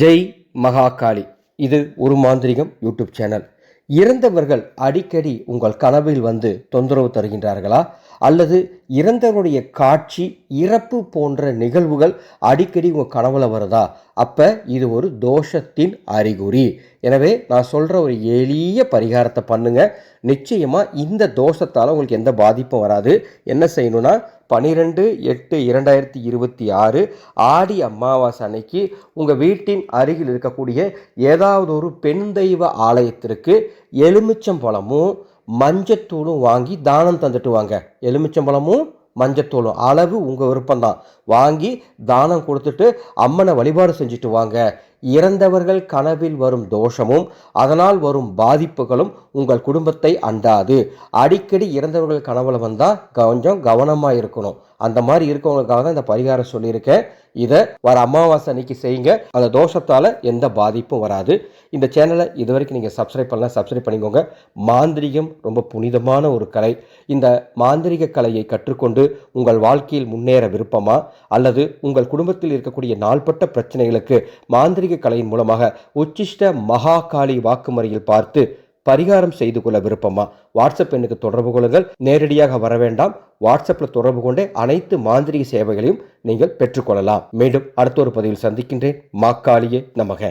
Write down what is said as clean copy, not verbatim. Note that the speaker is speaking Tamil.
ஜெய் மகாகாளி. இது ஒரு மாந்திரிகம் யூடியூப் சேனல். இறந்தவர்கள் அடிக்கடி உங்கள் கனவில் வந்து தொந்தரவு தருகின்றார்களா? அல்லது இறந்தவருடைய காட்சி, இறப்பு போன்ற நிகழ்வுகள் அடிக்கடி உங்கள் கனவுல வருதா? அப்போ இது ஒரு தோஷத்தின் அறிகுறி. எனவே நான் சொல்கிற ஒரு எளிய பரிகாரத்தை பண்ணுங்க. நிச்சயமாக இந்த தோஷத்தால் உங்களுக்கு எந்த பாதிப்பும் வராது. என்ன செய்யணும்னா 12/8/2026 ஆடி அமாவாசை அன்னைக்கு உங்கள் வீட்டின் அருகில் இருக்கக்கூடிய ஏதாவது ஒரு பெண் தெய்வ ஆலயத்திற்கு எலுமிச்சம்பழமும் மஞ்சத்தூளும் வாங்கி தானம் தந்துட்டு வாங்க. எலுமிச்சம்பழமும் மஞ்சத்தூளும் அளவு உங்கள் விருப்பம்தான். வாங்கி தானம் கொடுத்துட்டு அம்மனை வழிபாடு செஞ்சுட்டு வாங்க. இறந்தவர்கள் கனவில் வரும் தோஷமும் அதனால் வரும் பாதிப்புகளும் உங்கள் குடும்பத்தை அண்டாது. அடிக்கடி இறந்தவர்கள் கனவுல வந்தால் கொஞ்சம் கவனமாக இருக்கணும். அந்த மாதிரி இருக்கவங்களுக்காக தான் இந்த பரிகாரம் சொல்லியிருக்கேன். இதை வர அமாவாசை அன்னைக்கு செய்யுங்க. அந்த தோஷத்தால் எந்த பாதிப்பும் வராது. இந்த சேனலை இது வரைக்கும் நீங்கள் சப்ஸ்கிரைப் பண்ணலாம், சப்ஸ்கிரைப் பண்ணிக்கோங்க. மாந்திரிகம் ரொம்ப புனிதமான ஒரு கலை. இந்த மாந்திரிக கலையை கற்றுக்கொண்டு உங்கள் வாழ்க்கையில் முன்னேற விருப்பமா? அல்லது உங்கள் குடும்பத்தில் இருக்கக்கூடிய நாள்பட்ட பிரச்சனைகளுக்கு மாந்திரிக கலையின் மூலமாக உச்சிஷ்ட மகாகாளி வாக்குமுறையில் பார்த்து பரிகாரம் செய்து கொள்ள விருப்பமா? வாட்ஸ்அப் எண்ணுக்கு தொடர்பு கொள்ளுங்கள். நேரடியாக வர வேண்டாம். வாட்ஸ்அப்பில் தொடர்பு கொண்டே அனைத்து மாந்திரிக சேவைகளையும் நீங்கள் பெற்றுக்கொள்ளலாம். மீண்டும் அடுத்த ஒரு பதிவில் சந்திக்கின்றேன். மாக்காளியே நமக.